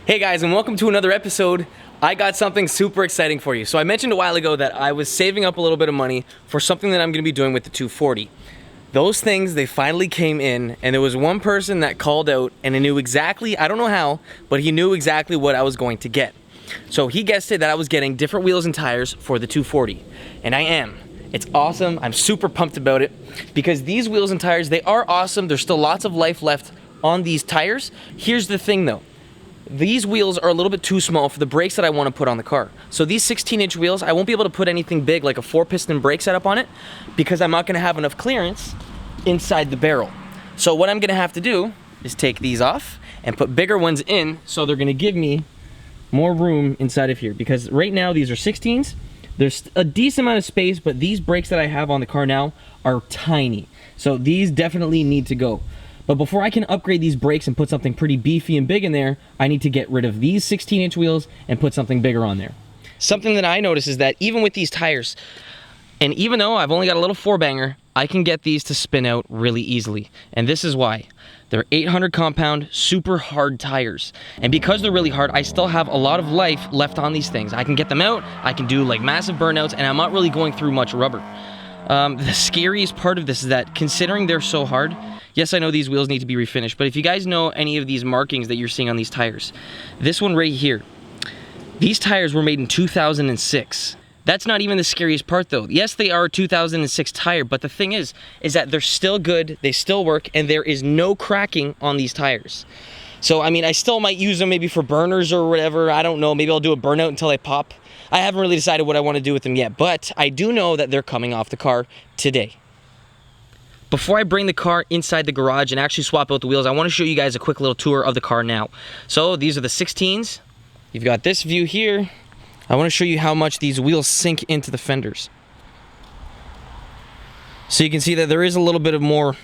Hey guys, and welcome to another episode. I got something super exciting for you. So I mentioned a while ago that I was saving up a little bit of money for something that I'm gonna be doing with the 240. Those things, they finally came in, and there was one person that called out and he knew exactly, I don't know how, but he knew exactly what I was going to get. So he guessed it that I was getting different wheels and tires for the 240, and I am. It's awesome. I'm super pumped about it because these wheels and tires, they are awesome. There's still lots of life left on these tires. Here's the thing though. These wheels are a little bit too small for the brakes that I want to put on the car. So these 16-inch wheels, I won't be able to put anything big like a 4-piston brake setup on it because I'm not going to have enough clearance inside the barrel. So what I'm going to have to do is take these off and put bigger ones in, so they're going to give me more room inside of here, because right now these are 16s. There's a decent amount of space, but these brakes that I have on the car now are tiny. So these definitely need to go. But before I can upgrade these brakes and put something pretty beefy and big in there, I need to get rid of these 16-inch wheels and put something bigger on there. Something that I notice is that even with these tires, and even though I've only got a little 4-banger, I can get these to spin out really easily. And this is why. They're 800 compound, super hard tires. And because they're really hard, I still have a lot of life left on these things. I can get them out, I can do like massive burnouts, and I'm not really going through much rubber. The scariest part of this is that considering they're so hard, yes, I know these wheels need to be refinished, but if you guys know any of these markings that you're seeing on these tires, this one right here, these tires were made in 2006. That's not even the scariest part though. Yes, they are a 2006 tire, but the thing is that they're still good, they still work, and there is no cracking on these tires. So, I mean, I still might use them maybe for burners or whatever, I don't know, maybe I'll do a burnout until they pop. I haven't really decided what I want to do with them yet, but I do know that they're coming off the car today. Before I bring the car inside the garage and actually swap out the wheels, I want to show you guys a quick little tour of the car now. So these are the 16s. You've got this view here. I want to show you how much these wheels sink into the fenders. So you can see that there is a little bit of more,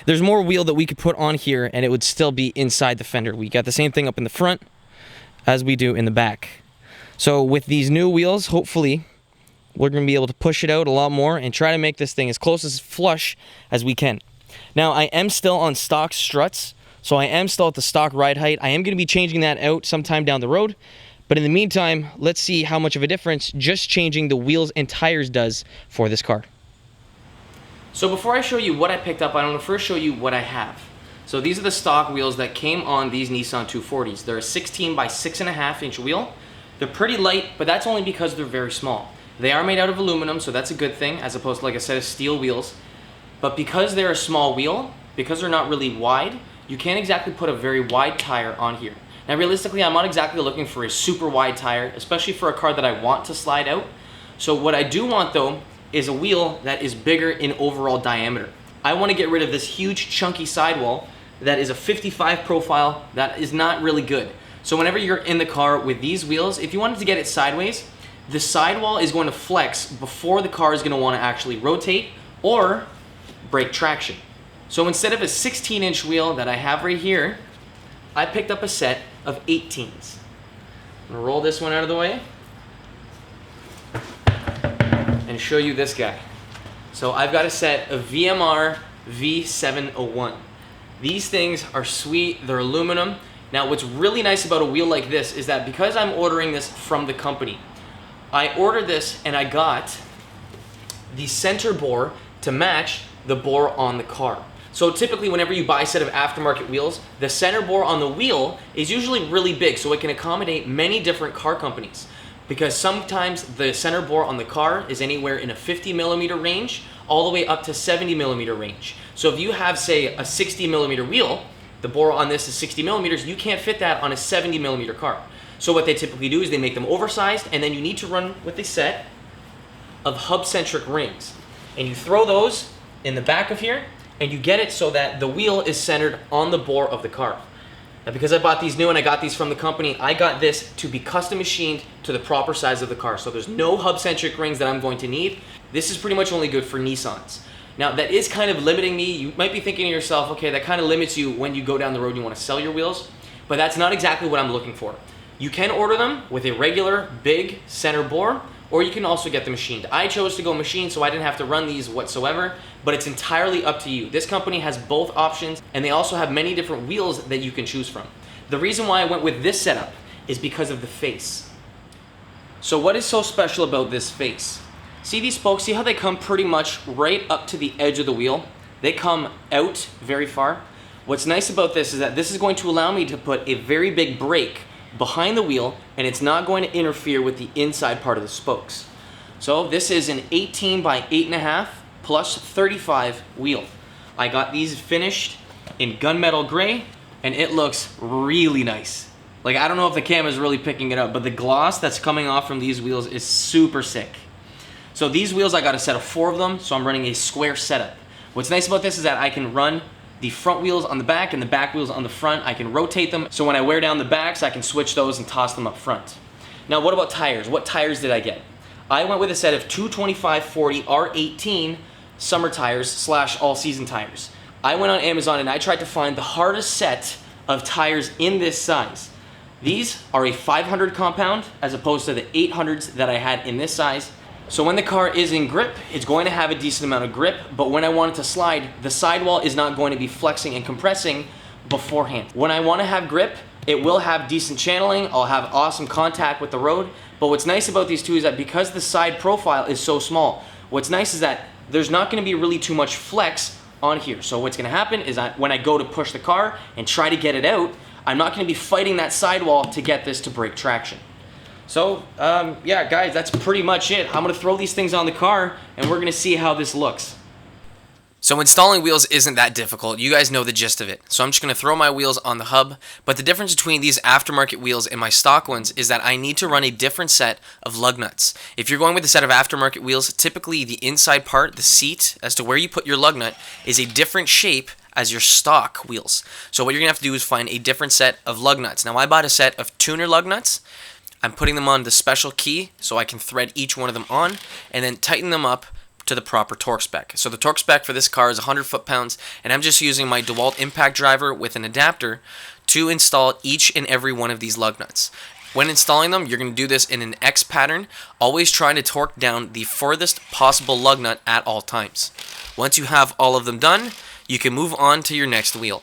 there's more wheel that we could put on here and it would still be inside the fender. We got the same thing up in the front as we do in the back. So with these new wheels, hopefully, we're going to be able to push it out a lot more and try to make this thing as close as flush as we can. Now, I am still on stock struts, so I am still at the stock ride height. I am going to be changing that out sometime down the road. But in the meantime, let's see how much of a difference just changing the wheels and tires does for this car. So before I show you what I picked up, I want to first show you what I have. So these are the stock wheels that came on these Nissan 240s. They're a 16 by 6.5 inch wheel. They're pretty light, but that's only because they're very small. They are made out of aluminum, so that's a good thing, as opposed to like a set of steel wheels. But because they're a small wheel, because they're not really wide, you can't exactly put a very wide tire on here. Now realistically, I'm not exactly looking for a super wide tire, especially for a car that I want to slide out. So what I do want though, is a wheel that is bigger in overall diameter. I want to get rid of this huge chunky sidewall that is a 55 profile that is not really good. So whenever you're in the car with these wheels, if you wanted to get it sideways, the sidewall is going to flex before the car is going to want to actually rotate or break traction. So instead of a 16-inch wheel that I have right here, I picked up a set of 18s. I'm going to roll this one out of the way and show you this guy. So I've got a set of VMR V701. These things are sweet, they're aluminum. Now what's really nice about a wheel like this is that because I'm ordering this from the company, I ordered this and I got the center bore to match the bore on the car. So typically whenever you buy a set of aftermarket wheels, the center bore on the wheel is usually really big so it can accommodate many different car companies. Because sometimes the center bore on the car is anywhere in a 50mm range all the way up to 70mm range. So if you have, say, a 60mm wheel, the bore on this is 60mm, you can't fit that on a 70mm car. So what they typically do is they make them oversized, and then you need to run with a set of hub-centric rings. And you throw those in the back of here, and you get it so that the wheel is centered on the bore of the car. Now because I bought these new and I got these from the company, I got this to be custom machined to the proper size of the car. So there's no hub-centric rings that I'm going to need. This is pretty much only good for Nissans. Now that is kind of limiting me. You might be thinking to yourself, okay, that kind of limits you when you go down the road and you want to sell your wheels, but that's not exactly what I'm looking for. You can order them with a regular big center bore, or you can also get them machined. I chose to go machined so I didn't have to run these whatsoever, but it's entirely up to you. This company has both options, and they also have many different wheels that you can choose from. The reason why I went with this setup is because of the face. So what is so special about this face? See these spokes, see how they come pretty much right up to the edge of the wheel? They come out very far. What's nice about this is that this is going to allow me to put a very big brake behind the wheel, and it's not going to interfere with the inside part of the spokes. So this is an 18 by 8.5 plus 35 wheel. I got these finished in gunmetal gray, and it looks really nice. Like, I don't know if the camera's really picking it up, but the gloss that's coming off from these wheels is super sick. So these wheels, I got a set of 4 of them, so I'm running a square setup. What's nice about this is that I can run the front wheels on the back and the back wheels on the front. I can rotate them, so when I wear down the backs, I can switch those and toss them up front. Now, what about tires? What tires did I get? I went with a set of 225/40 R18 summer tires / all-season tires. I went on Amazon and I tried to find the hardest set of tires in this size. These are a 500 compound as opposed to the 800s that I had in this size. So when the car is in grip, it's going to have a decent amount of grip, but when I want it to slide, the sidewall is not going to be flexing and compressing beforehand. When I want to have grip, it will have decent channeling, I'll have awesome contact with the road, but what's nice about these two is that because the side profile is so small, what's nice is that there's not going to be really too much flex on here. So what's going to happen is that when I go to push the car and try to get it out, I'm not going to be fighting that sidewall to get this to break traction. So, yeah, guys, that's pretty much it. I'm going to throw these things on the car, and we're going to see how this looks. So installing wheels isn't that difficult. You guys know the gist of it. So I'm just going to throw my wheels on the hub. But the difference between these aftermarket wheels and my stock ones is that I need to run a different set of lug nuts. If you're going with a set of aftermarket wheels, typically the inside part, the seat, as to where you put your lug nut, is a different shape as your stock wheels. So what you're going to have to do is find a different set of lug nuts. Now I bought a set of tuner lug nuts. I'm putting them on the special key so I can thread each one of them on and then tighten them up to the proper torque spec. So the torque spec for this car is 100 foot-pounds, and I'm just using my DeWalt impact driver with an adapter to install each and every one of these lug nuts. When installing them, you're going to do this in an X pattern, always trying to torque down the furthest possible lug nut at all times. Once you have all of them done, you can move on to your next wheel.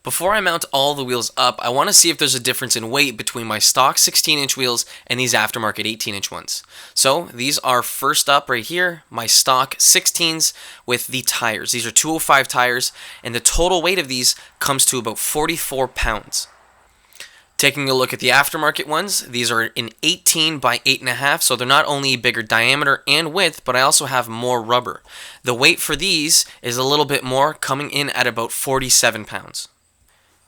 Before I mount all the wheels up, I want to see if there's a difference in weight between my stock 16-inch wheels and these aftermarket 18-inch ones. So these are first up right here, my stock 16s with the tires. These are 205 tires, and the total weight of these comes to about 44 pounds. Taking a look at the aftermarket ones, these are an 18 by 8.5, so they're not only bigger diameter and width, but I also have more rubber. The weight for these is a little bit more, coming in at about 47 pounds.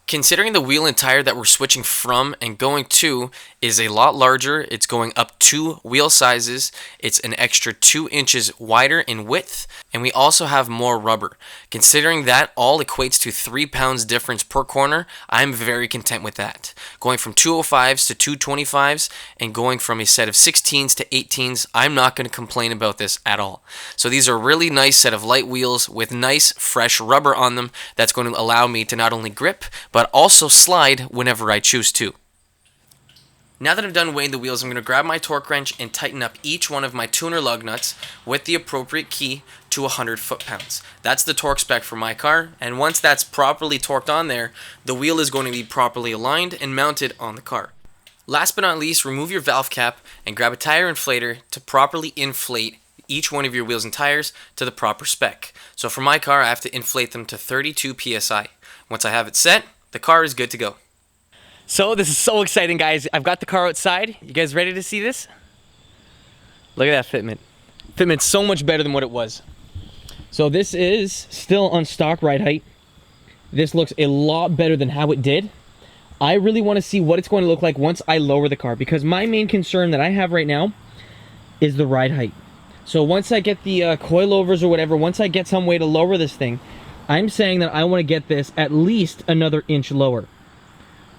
Considering the wheel and tire that we're switching from and going to is a lot larger, it's going up 2 wheel sizes, it's an extra 2 inches wider in width, and we also have more rubber. Considering that all equates to 3 pounds difference per corner, I'm very content with that. Going from 205s to 225s and going from a set of 16s to 18s, I'm not going to complain about this at all. So these are a really nice set of light wheels with nice fresh rubber on them that's going to allow me to not only grip, but also slide whenever I choose to. Now that I've done weighing the wheels, I'm going to grab my torque wrench and tighten up each one of my tuner lug nuts with the appropriate key to 100 foot-pounds. That's the torque spec for my car, and once that's properly torqued on there, the wheel is going to be properly aligned and mounted on the car. Last but not least, remove your valve cap and grab a tire inflator to properly inflate each one of your wheels and tires to the proper spec. So for my car, I have to inflate them to 32 psi. Once I have it set, the car is good to go. So this is so exciting, guys. I've got the car outside. You guys ready to see this? Look at that fitment. Fitment's so much better than what it was. So this is still on stock ride height. This looks a lot better than how it did. I really want to see what it's going to look like once I lower the car, because my main concern that I have right now is the ride height. So once I get the coilovers or whatever, once I get some way to lower this thing, I'm saying that I want to get this at least another inch lower.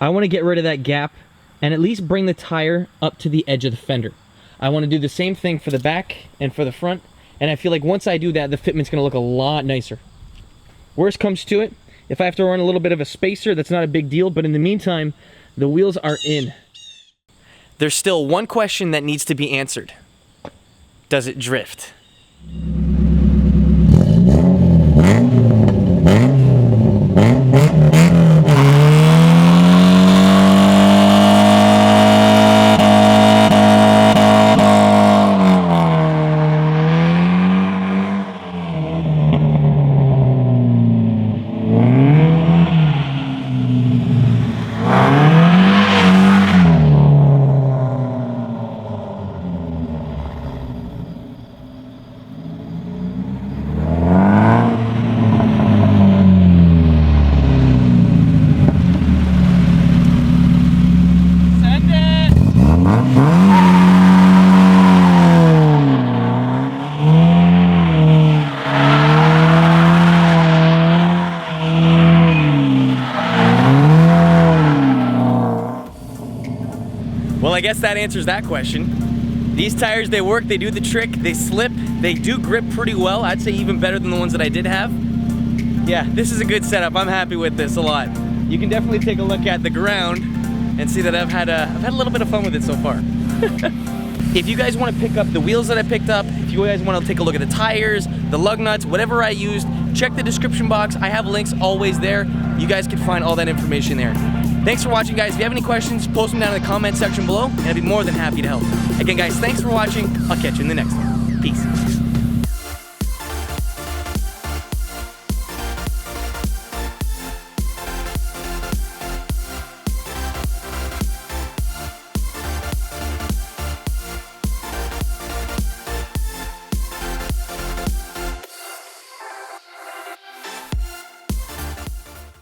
I want to get rid of that gap and at least bring the tire up to the edge of the fender. I want to do the same thing for the back and for the front, and I feel like once I do that, the fitment's going to look a lot nicer. Worst comes to it, if I have to run a little bit of a spacer, that's not a big deal, but in the meantime, the wheels are in. There's still one question that needs to be answered. Does it drift? Well, I guess that answers that question. These tires, they work, they do the trick, they slip, they do grip pretty well. I'd say even better than the ones that I did have. Yeah, this is a good setup. I'm happy with this a lot. You can definitely take a look at the ground and see that I've had a little bit of fun with it so far. If you guys want to pick up the wheels that I picked up, if you guys want to take a look at the tires, the lug nuts, whatever I used, check the description box. I have links always there. You guys can find all that information there. Thanks for watching, guys. If you have any questions, post them down in the comment section below, and I'd be more than happy to help. Again, guys, thanks for watching. I'll catch you in the next one. Peace.